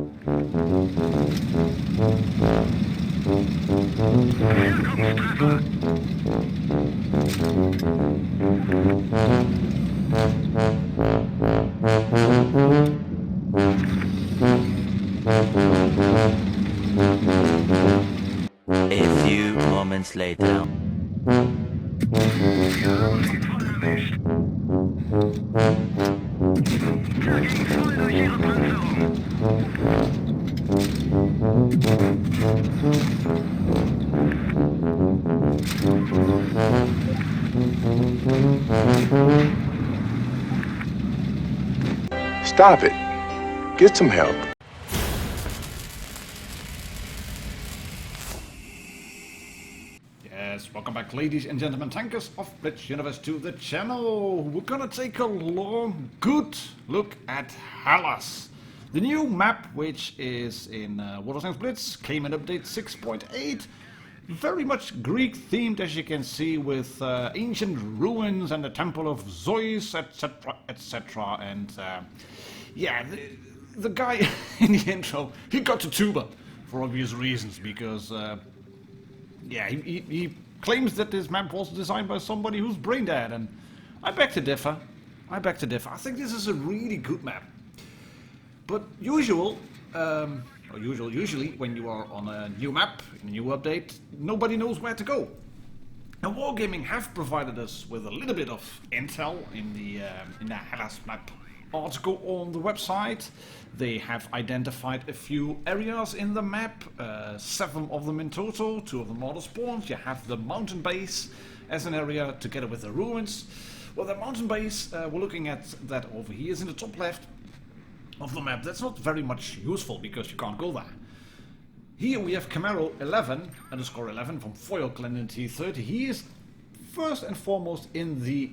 A few moments later. Stop it. Get some help. Yes, welcome back, ladies and gentlemen, tankers of Blitz Universe, to the channel. We're gonna take a long, good look at Hellas. The new map, which is in World of Tanks Blitz, came in update 6.8. Very much Greek themed, as you can see, with ancient ruins and the Temple of Zeus, etc, etc. And yeah, the guy in the intro, he got to Tuba for obvious reasons, because yeah, he claims that this map was designed by somebody who's brain dead, and I beg to differ. I think this is a really good map. But usually when you are on a new map, a new update, nobody knows where to go. And Wargaming have provided us with a little bit of intel in the Hellas map article on the website. They have identified a few areas in the map, 7 of them in total, 2 of them are the spawns. You have the mountain base as an area together with the ruins. Well, the mountain base, we're looking at that over here, is in the top left of the map. That's not very much useful because you can't go there. Here we have Camaro 11_11 from Foil Clan T30. He is first and foremost in the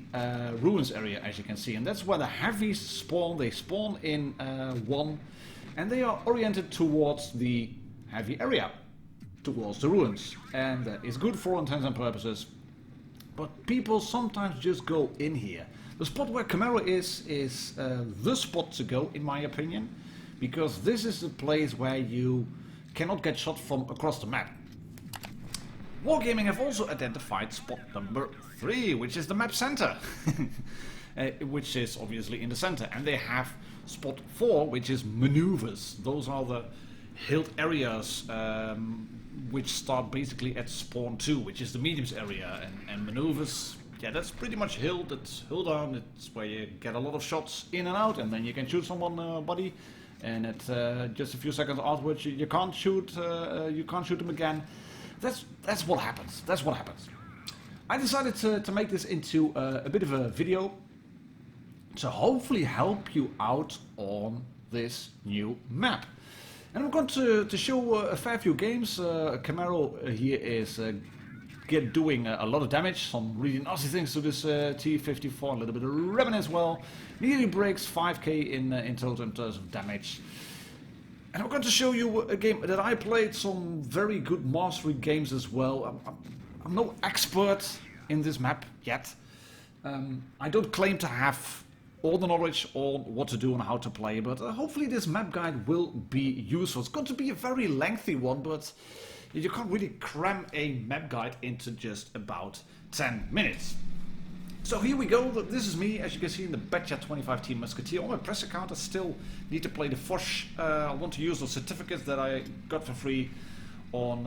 ruins area, as you can see, and that's where the heavies spawn. They spawn in 1, and they are oriented towards the heavy area, towards the ruins, and that is good for all intents and purposes. But people sometimes just go in here. The spot where Camaro is the spot to go, in my opinion, because this is the place where you cannot get shot from across the map. Wargaming have also identified spot number 3, which is the map center, which is obviously in the center, and they have spot 4, which is maneuvers. Those are the hilled areas which start basically at spawn 2, which is the mediums area, and maneuvers. Yeah, that's pretty much hilled. It's hill down. It's where you get a lot of shots in and out, and then you can shoot someone body, and at just a few seconds afterwards you can't shoot. You can't shoot them again. That's what happens. That's what happens. I decided to make this into a bit of a video to hopefully help you out on this new map. And I'm going to show a fair few games. Camaro here is doing a lot of damage, some really nasty things to this T-54, a little bit of Revan as well. Nearly breaks 5k in total in terms of damage. And I'm going to show you a game that I played, some very good mastery games as well. I'm no expert in this map yet. I don't claim to have all the knowledge on what to do and how to play, but hopefully this map guide will be useful. It's going to be a very lengthy one, but you can't really cram a map guide into just about 10 minutes. So here we go. This is me, as you can see, in the Betcha 25 Team Musketeer. On my press account, I still need to play the Foch. I want to use those certificates that I got for free on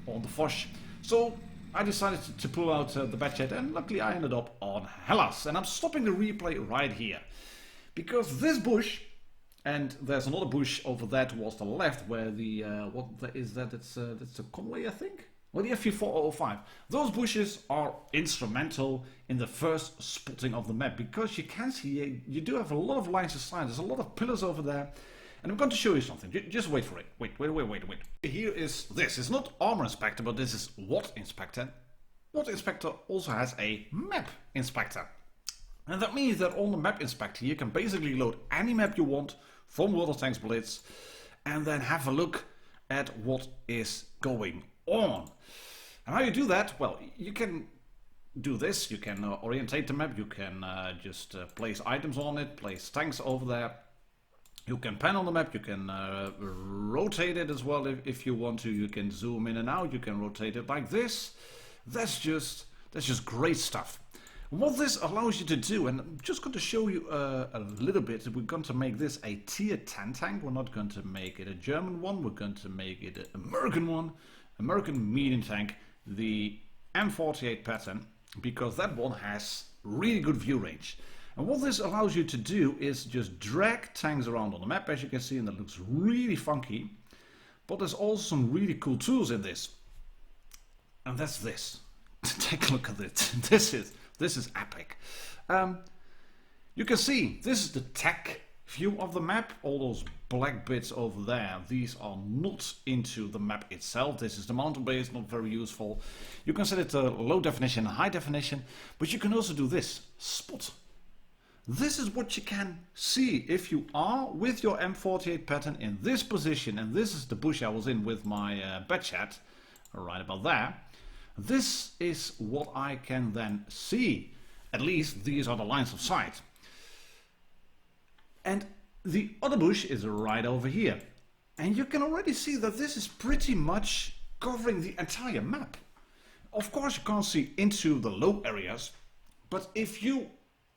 the Foch. So I decided to pull out the Betcha, and luckily I ended up on Hellas. And I'm stopping the replay right here, because this bush, and there's another bush over there towards the left, where the what is that? That's a Conway, I think. Well, the FV405. Those bushes are instrumental in the first spotting of the map, because you can see you do have a lot of lines of sight. There's a lot of pillars over there, and I'm going to show you something. Just wait for it. Wait. Here is this. It's not Armor Inspector, but this is What Inspector. What Inspector also has a Map Inspector. And that means that on the Map Inspector you can basically load any map you want from World of Tanks Blitz and then have a look at what is going on. And how you do that? Well, you can do this. You can orientate the map. You can just place items on it, place tanks over there. You can pan on the map, you can rotate it as well if you want to. You can zoom in and out, you can rotate it like this. That's just great stuff. What this allows you to do, and I'm just going to show you a little bit. We're going to make this a tier 10 tank. We're not going to make it a German one. We're going to make it an American one. American medium tank, the M48 pattern, because that one has really good view range. And what this allows you to do is just drag tanks around on the map, as you can see, and it looks really funky. But there's also some really cool tools in this. And that's this. Take a look at it. This is epic. You can see, this is the tech view of the map. All those black bits over there, these are not into the map itself. This is the mountain base, not very useful. You can set it to low definition and high definition, but you can also do this, spot. This is what you can see if you are with your M48 pattern in this position, and this is the bush I was in with my bed chat, right about there. This is what I can then see. At least these are the lines of sight. And the other bush is right over here. And you can already see that this is pretty much covering the entire map. Of course you can't see into the low areas, but if you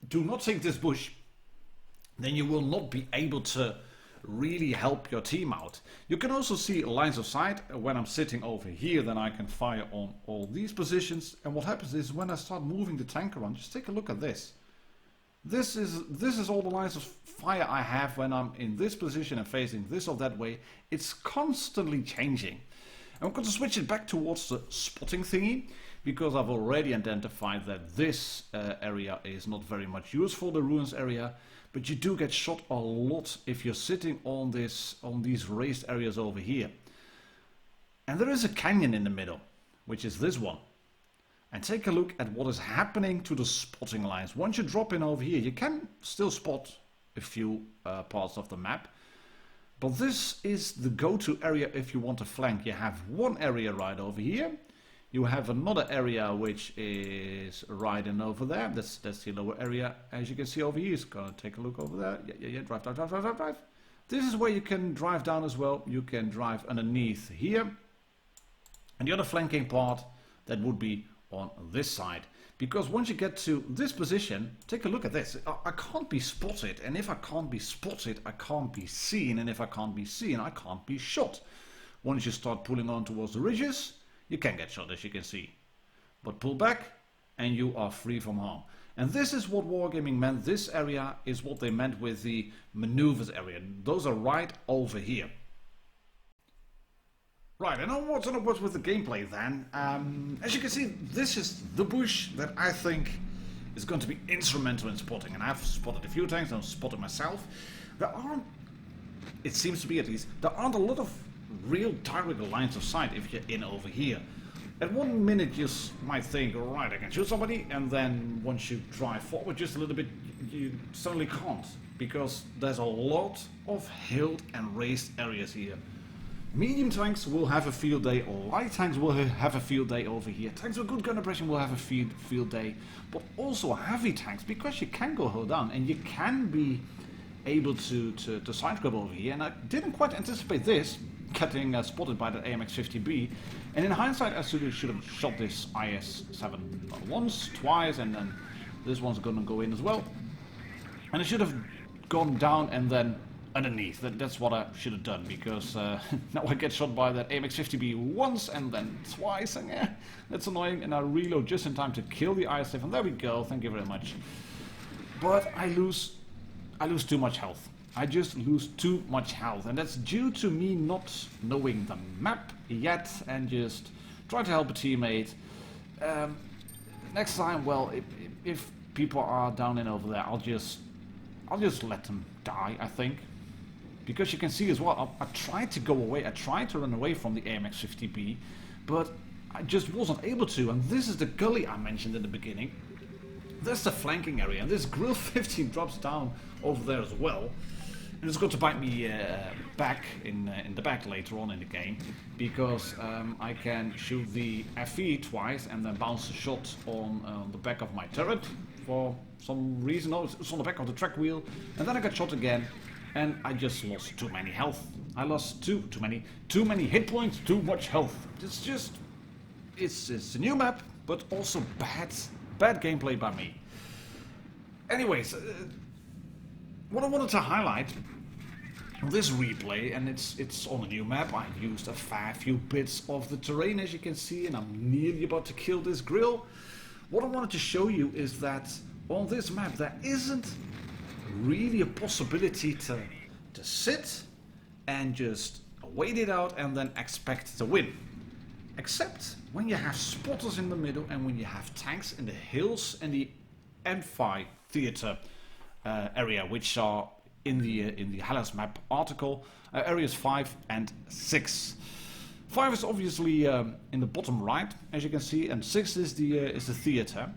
do not take this bush, then you will not be able to really help your team out. You can also see lines of sight. When I'm sitting over here, then I can fire on all these positions. And what happens is when I start moving the tank around, just take a look at this. This is all the lines of fire I have when I'm in this position and facing this or that way. It's constantly changing. I'm going to switch it back towards the spotting thingy, because I've already identified that this area is not very much useful, the ruins area, but you do get shot a lot if you're sitting on these raised areas over here. And there is a canyon in the middle, which is this one. And take a look at what is happening to the spotting lines. Once you drop in over here, you can still spot a few parts of the map, but this is the go-to area if you want to flank. You have one area right over here. You have another area which is right in over there. That's the lower area. As you can see over here, it's gonna take a look over there. Yeah. Drive. This is where you can drive down as well. You can drive underneath here. And the other flanking part, that would be on this side. Because once you get to this position, take a look at this. I can't be spotted. And if I can't be spotted, I can't be seen. And if I can't be seen, I can't be shot. Once you start pulling on towards the ridges, you can get shot, as you can see. But pull back and you are free from harm. And this is what Wargaming meant. This area is what they meant with the maneuvers area. Those are right over here. Right, and onwards with the gameplay then. As you can see, this is the bush that I think is going to be instrumental in spotting. And I've spotted a few tanks, I've spotted myself. There aren't, it seems to be at least, there aren't a lot of real direct lines of sight if you're in over here. At one minute you might think, alright, I can shoot somebody, and then once you drive forward just a little bit, you suddenly can't, because there's a lot of hilled and raised areas here. Medium tanks will have a field day, light tanks will have a field day over here, tanks with good gun impression will have a field day, but also heavy tanks, because you can go hull down, and you can be able to side grab over here, and I didn't quite anticipate this, getting spotted by the AMX-50B, and in hindsight I should have shot this IS-7 once, twice, and then this one's gonna go in as well, and I should have gone down and then underneath. That's what I should have done, because now I get shot by that AMX-50B once and then twice, and yeah, that's annoying, and I reload just in time to kill the IS-7. There we go, thank you very much. But I lose too much health. I just lose too much health, and that's due to me not knowing the map yet and just try to help a teammate. Next time, well, if people are down in over there, I'll just let them die, I think. Because you can see as well, I tried to go away, I tried to run away from the AMX-50B, but I just wasn't able to, and this is the gully I mentioned in the beginning. That's the flanking area, and this Grill 15 drops down over there as well. And it's going to bite me back in the back later on in the game, because I can shoot the FE twice and then bounce a shot on the back of my turret for some reason. Oh, it's on the back of the track wheel, and then I got shot again, and I just lost too many health. I lost too many hit points, too much health. It's a new map, but also bad gameplay by me. Anyways, what I wanted to highlight on this replay, and it's on a new map. I've used a fair few bits of the terrain, as you can see, and I'm nearly about to kill this grill. What I wanted to show you is that on this map there isn't really a possibility to sit and just wait it out and then expect to win. Except when you have spotters in the middle and when you have tanks in the hills and the Amphi theater area, which are in the Hellas map article, areas 5 and 6. 5 is obviously in the bottom right, as you can see, and 6 is the theater.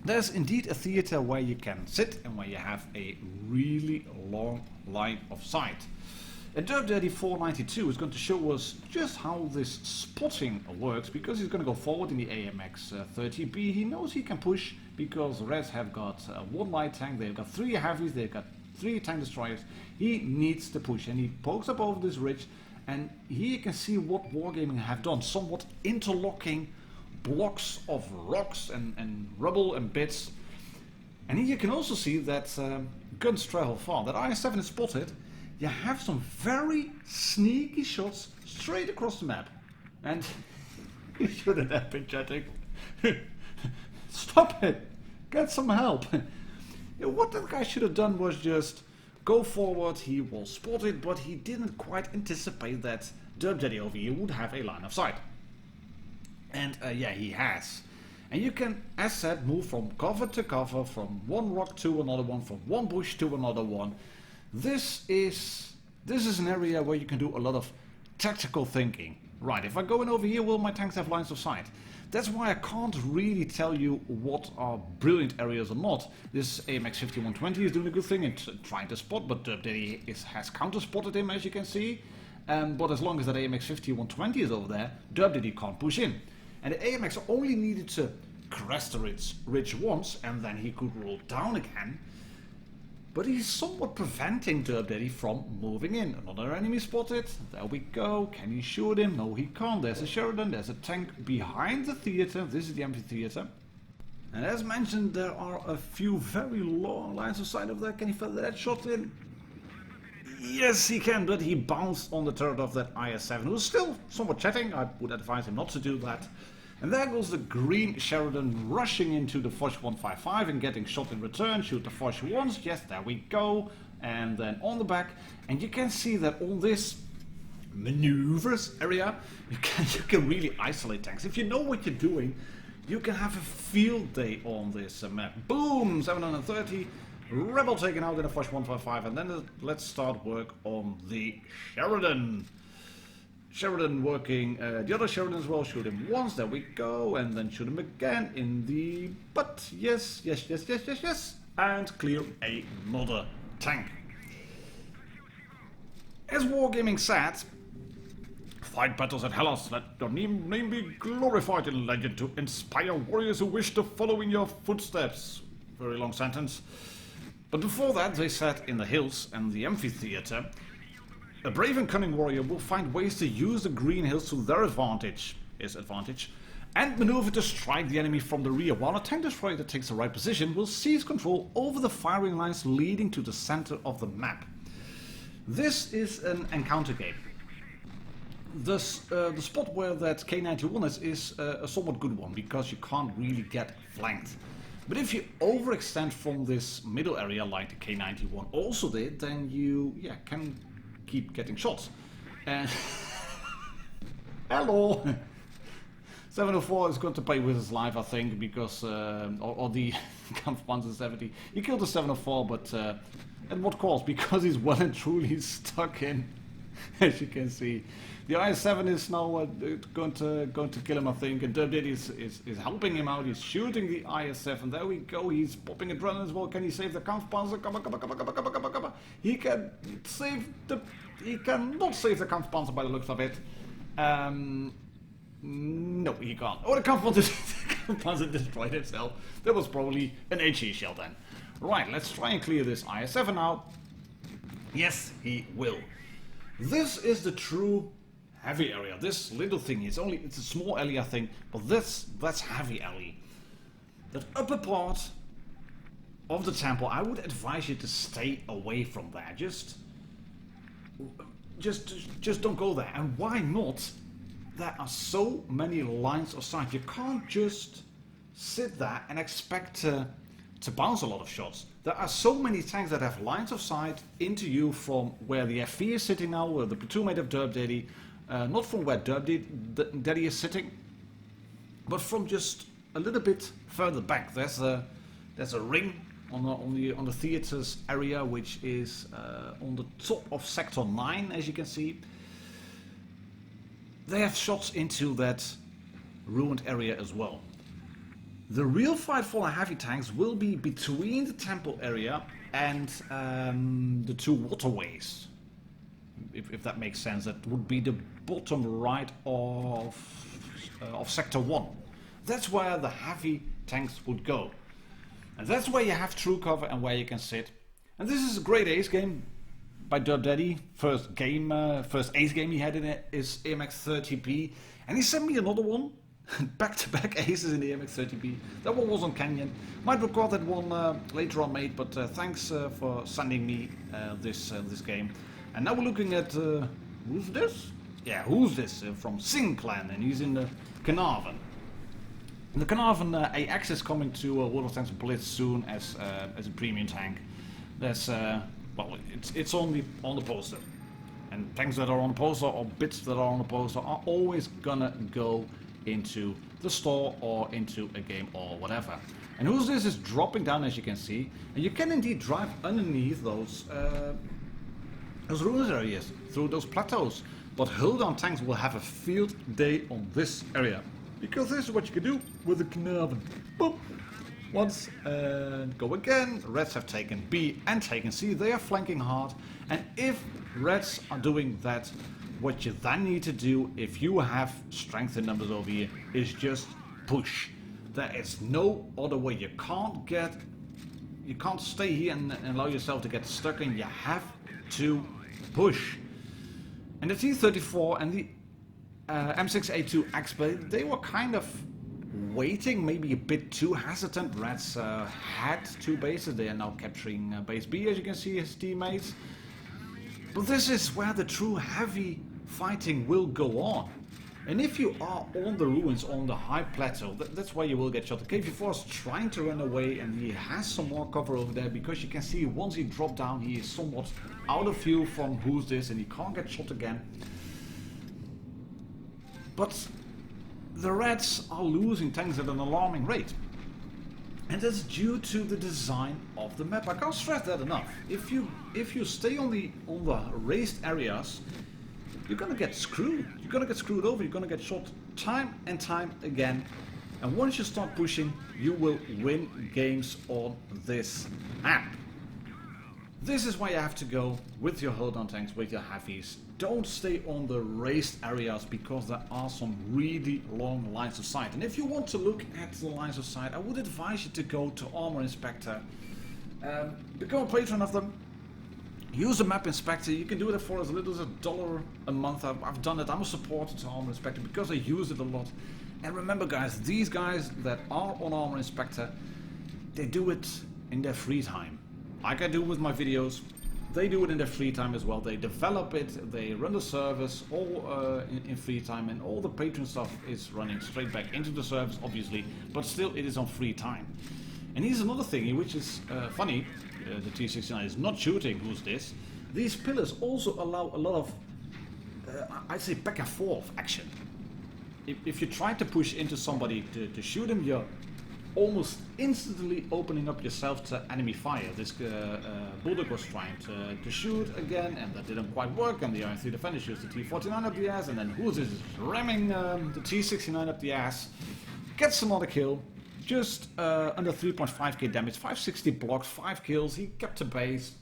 There's indeed a theater where you can sit and where you have a really long line of sight. And Daddy 492 is going to show us just how this spotting works, because he's going to go forward in the AMX 30B. He knows he can push because the Reds have got one light tank, they've got 3 heavies, they've got 3 tank destroyers. He needs to push, and he pokes up over this ridge, and here you can see what Wargaming have done, somewhat interlocking blocks of rocks and rubble and bits. And here you can also see that guns travel far. That IS-7 is spotted. You have some very sneaky shots straight across the map. And you shouldn't have been chatting. Stop it! Get some help! What that guy should have done was just go forward. He was spotted, but he didn't quite anticipate that Daddy over here would have a line of sight. And yeah, he has. And you can, as said, move from cover to cover, from one rock to another one, from one bush to another one. This is an area where you can do a lot of tactical thinking. Right, if I go in over here, will my tanks have lines of sight? That's why I can't really tell you what are brilliant areas or not. This AMX 5120 is doing a good thing in trying to spot, but Daddy has counter-spotted him, as you can see. But as long as that AMX 5120 is over there, Daddy can't push in. And the AMX only needed to crest the ridge once, and then he could roll down again. But he's somewhat preventing Daddy from moving in. Another enemy spotted. There we go. Can he shoot him? No, he can't. There's a Sheridan. There's a tank behind the theater. This is the amphitheater. And as mentioned, there are a few very long lines of sight over there. Can he feather that shot in? Yes, he can, but he bounced on the turret of that IS-7, who is still somewhat chatting. I would advise him not to do that. And there goes the green Sheridan rushing into the Foch 155 and getting shot in return. Shoot the Foch once. Yes, there we go. And then on the back. And you can see that on this maneuvers area, you can really isolate tanks. If you know what you're doing, you can have a field day on this map. Boom! 730. Rebel taken out in a Foch 155, and then let's start work on the Sheridan. Sheridan working, the other Sheridan as well, shoot him once, there we go, and then shoot him again in the butt. Yes, and clear another tank. As Wargaming said, fight battles at Hellas, let your name be glorified in legend to inspire warriors who wish to follow in your footsteps. Very long sentence. But before that, they said in the hills and the amphitheater, a brave and cunning warrior will find ways to use the green hills to their advantage, and maneuver to strike the enemy from the rear, while a tank destroyer that takes the right position will seize control over the firing lines leading to the center of the map. This is an encounter game. The spot where that K91 is a somewhat good one, because you can't really get flanked. But if you overextend from this middle area like the K91 also did, then you can keep getting shots. And hello! 704 is going to pay with his life, I think, because or the Kampfpanzer 70. He killed the 704, but at what cost? Because he's well and truly stuck in, as you can see. The IS-7 is now going to kill him, I think, and Daddy is helping him out. He's shooting the IS-7. There we go. He's popping adrenaline as well. Can he save the Kampfpanzer? Come on. He can save the. He cannot save the Kampfpanzer by the looks of it. No, he can't. Oh, the Kampfpanzer destroyed itself. That was probably an HE shell then. Right, let's try and clear this IS-7 now. Yes, he will. This is the true heavy area. This little thing, it's a small area thing, but that's heavy area. That upper part of the temple, I would advise you to stay away from there. Just don't go there. And why not? There are so many lines of sight. You can't just sit there and expect to bounce a lot of shots. There are so many tanks that have lines of sight into you from where the FV is sitting now, where the platoon mate of Derp Daddy, not from where Derp Daddy is sitting, but from just a little bit further back. There's a ring on the theaters area, which is on the top of sector 9, as you can see. They have shots into that ruined area as well. The real fight for the heavy tanks will be between the temple area and the two waterways. If that makes sense, that would be the bottom right of sector 1. That's where the heavy tanks would go. And that's where you have true cover and where you can sit. And this is a great ace game by Derp Daddy. First ace game he had in it is AMX30B. And he sent me another one. Back-to-back aces in the AMX30B. That one was on Canyon. Might record that one later on, mate, but thanks for sending me this game. And now we're looking at... who's this? Yeah, who's this? From Sing Clan, and he's in the Carnarvon. The Carnarvon AX is coming to World of Tanks Blitz soon as a premium tank. There's well, it's only on the poster, and tanks that are on the poster or bits that are on the poster are always gonna go into the store or into a game or whatever. And who's this is dropping down, as you can see, and you can indeed drive underneath those ruins areas through those plateaus. But hold on, tanks will have a field day on this area. Because this is what you can do with the Carnarvon. Boom! Once, go again. Reds have taken B and taken C. They are flanking hard. And if Reds are doing that, what you then need to do, if you have strength in numbers over here, is just push. There is no other way. You can't stay here and allow yourself to get stuck in. You have to push. And the T-34 and the M6A2 X-Blade, they were kind of waiting, maybe a bit too hesitant. Reds had 2 bases. They are now capturing base B, as you can see, his teammates. But this is where the true heavy fighting will go on. And if you are on the ruins, on the high plateau, that's where you will get shot. The KV-4 is trying to run away, and he has some more cover over there, because you can see once he dropped down, he is somewhat out of view from who's this, and he can't get shot again. But the Reds are losing tanks at an alarming rate. And that's due to the design of the map. I can't stress that enough. If you stay on the raised areas, you're gonna get screwed. You're gonna get screwed over. You're gonna get shot time and time again. And once you start pushing, you will win games on this map. This is why you have to go with your hold-on tanks, with your heavies. Don't stay on the raised areas, because there are some really long lines of sight. And if you want to look at the lines of sight, I would advise you to go to Armor Inspector. Become a patron of them. Use the Map Inspector. You can do it for as little as $1 a month. I've done it. I'm a supporter to Armor Inspector because I use it a lot. And remember, guys, these guys that are on Armor Inspector, they do it in their free time. Like I do with my videos, they do it in their free time as well. They develop it, they run the service all in free time, and all the patron stuff is running straight back into the service, obviously, but still it is on free time. And here's another thing which is funny. The T-69 is not shooting. Who's this? These pillars also allow a lot of, I'd say, back and forth action. If you try to push into somebody to shoot him, you're almost instantly opening up yourself to enemy fire. This Bulldog was trying to shoot again, and that didn't quite work, and the Iron 3 defender shoots the T-49 up the ass, and then who's this is ramming the T-69 up the ass, gets another kill, just under 3.5k damage, 560 blocks, 5 kills. He captured base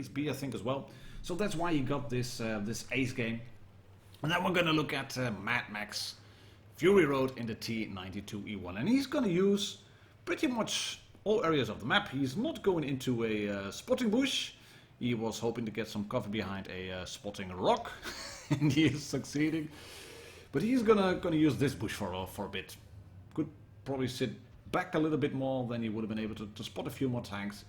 B, I think, as well. So that's why he got this this ace game. And then we're gonna look at Mad Max Fury Road in the T-92E1, and he's going to use pretty much all areas of the map. He's not going into a spotting bush. He was hoping to get some cover behind a spotting rock, and he is succeeding. But he's gonna use this bush for a bit. Could probably sit back a little bit more, then he would have been able to spot a few more tanks.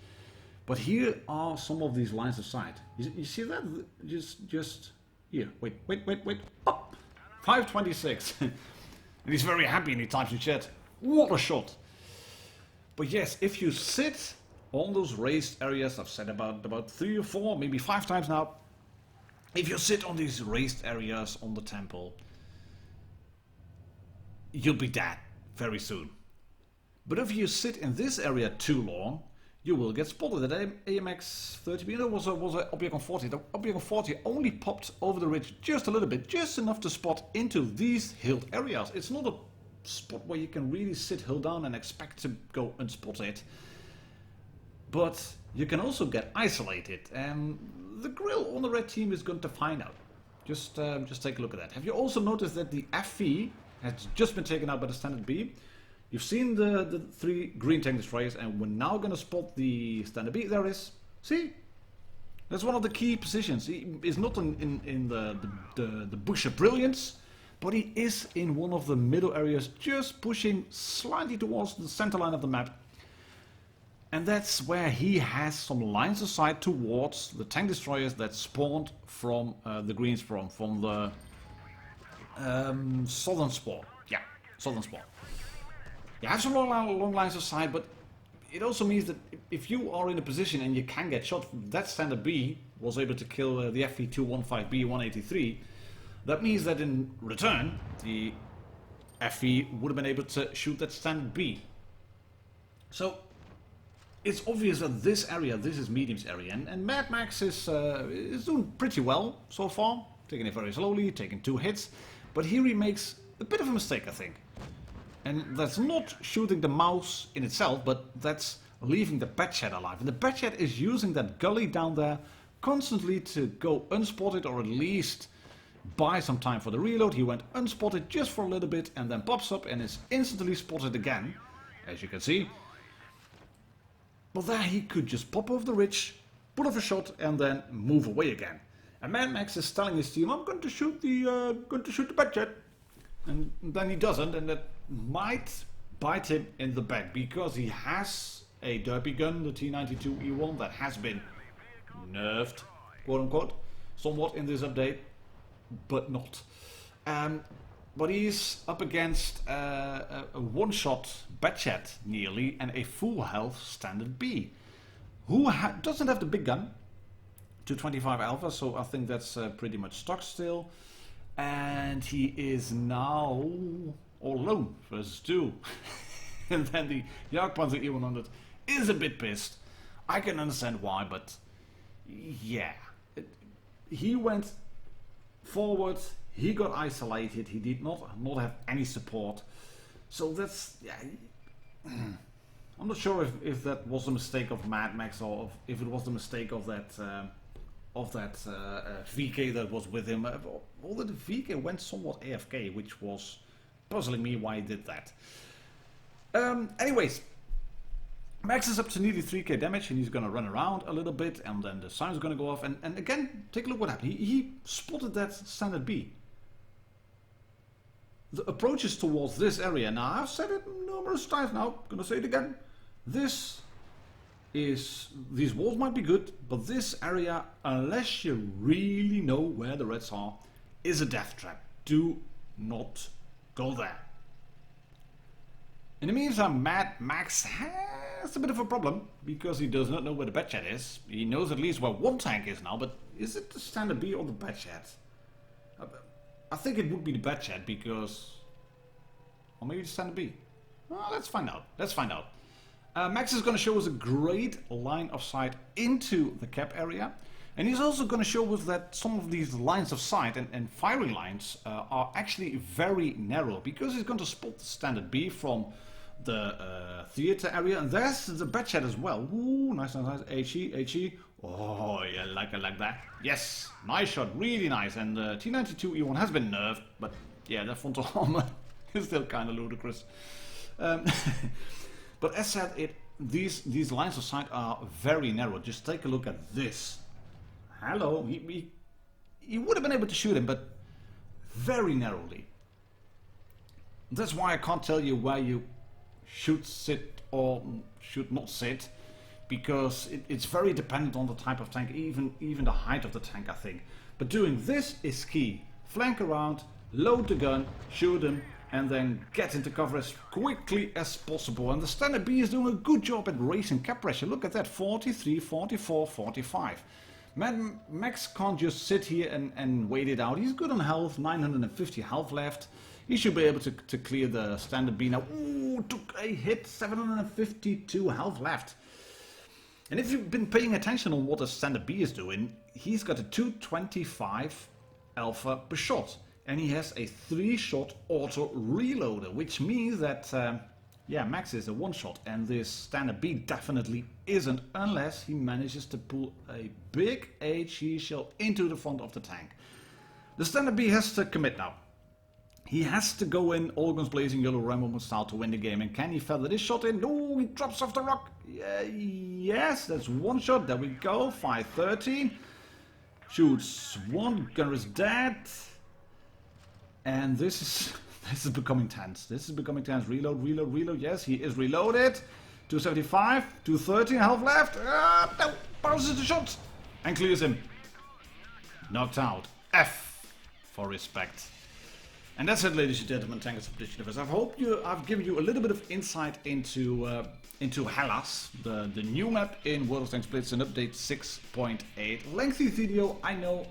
But here are some of these lines of sight. You see that? Just here. Wait. Oh, 526. And he's very happy and he types in chat, what a shot. But yes, if you sit on those raised areas, I've said about 3 or 4, maybe 5 times now. If you sit on these raised areas on the temple, you'll be dead very soon. But if you sit in this area too long, you will get spotted. At AMX 30B, there was a Object 40. The Object 40 only popped over the ridge just a little bit, just enough to spot into these hilled areas. It's not a spot where you can really sit hill down and expect to go unspotted. But you can also get isolated, and the grill on the red team is going to find out. Just take a look at that. Have you also noticed that the FV has just been taken out by the standard B? You've seen the 3 green tank destroyers, and we're now going to spot the standard B. There it is. See? That's one of the key positions. He is not in the bush of brilliance, but he is in one of the middle areas, just pushing slightly towards the center line of the map. And that's where he has some lines of sight towards the tank destroyers that spawned from the green spawn, from the southern spawn. Yeah, southern spawn. You have some long lines of sight, but it also means that if you are in a position and you can get shot, that standard B was able to kill the FV215B 183. That means that in return, the FV would have been able to shoot that standard B. So it's obvious that this area, this is mediums area, and Mad Max is doing pretty well so far, taking it very slowly, taking 2 hits, but here he makes a bit of a mistake, I think. And that's not shooting the mouse in itself, but that's leaving the Batchat alive. And the Batchat is using that gully down there constantly to go unspotted, or at least buy some time for the reload. He went unspotted just for a little bit and then pops up and is instantly spotted again, as you can see. But there he could just pop over the ridge, put off a shot and then move away again. And Mad Max is telling his team, I'm going to shoot the Batchat. And then he doesn't, and that might bite him in the back, because he has a derpy gun, the T92E1, that has been nerfed, quote unquote, somewhat in this update, but not. But he's up against a one-shot Batchat nearly, and a full health standard B, who doesn't have the big gun, 225 Alpha, so I think that's pretty much stock still. And he is now all alone versus 2. And then the Jagdpanzer E100 is a bit pissed. I can understand why, but yeah. He went forward, he got isolated, he did not have any support. So that's, yeah. I'm not sure if that was a mistake of Mad Max, or if it was the mistake of that VK that was with him. Although the VK went somewhat AFK, which was puzzling me why he did that. Anyways, Max is up to nearly 3k damage, and he's going to run around a little bit, and then the sign's going to go off. And again, take a look what happened. He spotted that standard B. The approach is towards this area. Now, I've said it numerous times now, I'm going to say it again. These walls might be good, but this area, unless you really know where the reds are, is a death trap. Do not go there. In the meantime, Mad Max has a bit of a problem, because he does not know where the Batchat is. He knows at least where one tank is now, but is it the standard B or the Batchat? I think it would be the Batchat, because... or maybe the standard B. Well, let's find out. Let's find out. Max is going to show us a great line of sight into the cap area, and he's also going to show us that some of these lines of sight and firing lines are actually very narrow, because he's going to spot the standard B from the theater area, and there's the Batchat as well. Ooh, nice, nice, nice. HE. Oh, yeah, like it like that. Yes, nice shot, really nice. And the T92E1 has been nerfed, but yeah, that frontal armor is still kind of ludicrous. But as said, these lines of sight are very narrow. Just take a look at this. hello. He would have been able to shoot him, but very narrowly. That's why I can't tell you where you should sit or should not sit, because it's very dependent on the type of tank, even the height of the tank, I think. But doing this is key. Flank around, load the gun, shoot him, and then get into cover as quickly as possible. And the Standard B is doing a good job at raising cap pressure. Look at that, 43, 44, 45. Max can't just sit here and wait it out. He's good on health, 950 health left. He should be able to clear the Standard B now. Ooh, took a hit, 752 health left. And if you've been paying attention on what the Standard B is doing, he's got a 225 alpha per shot. And he has a 3-shot auto reloader, which means that, yeah, Max is a 1-shot. And this Standard B definitely isn't, unless he manages to pull a big HE shell into the front of the tank. The Standard B has to commit now. He has to go in all guns blazing, yellow Rambo style to win the game. And can he feather this shot in? No, he drops off the rock. Yes, that's 1 shot. There we go. 513. Shoots 1. Gunner is dead. And this is becoming tense. This is becoming tense. Reload, reload, reload. Yes, he is reloaded. 275, 213 health left. No, bounces the shot and clears him. Knocked out. F for respect. And that's it, ladies and gentlemen, Tankers of Blitz Universe. I hope I've given you a little bit of insight into Hellas, the new map in World of Tanks Blitz in update 6.8. Lengthy video, I know,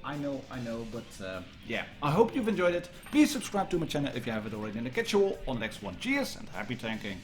but yeah, I hope you've enjoyed it. Please subscribe to my channel if you haven't already, and I'll catch you all on the next one. Cheers and happy tanking.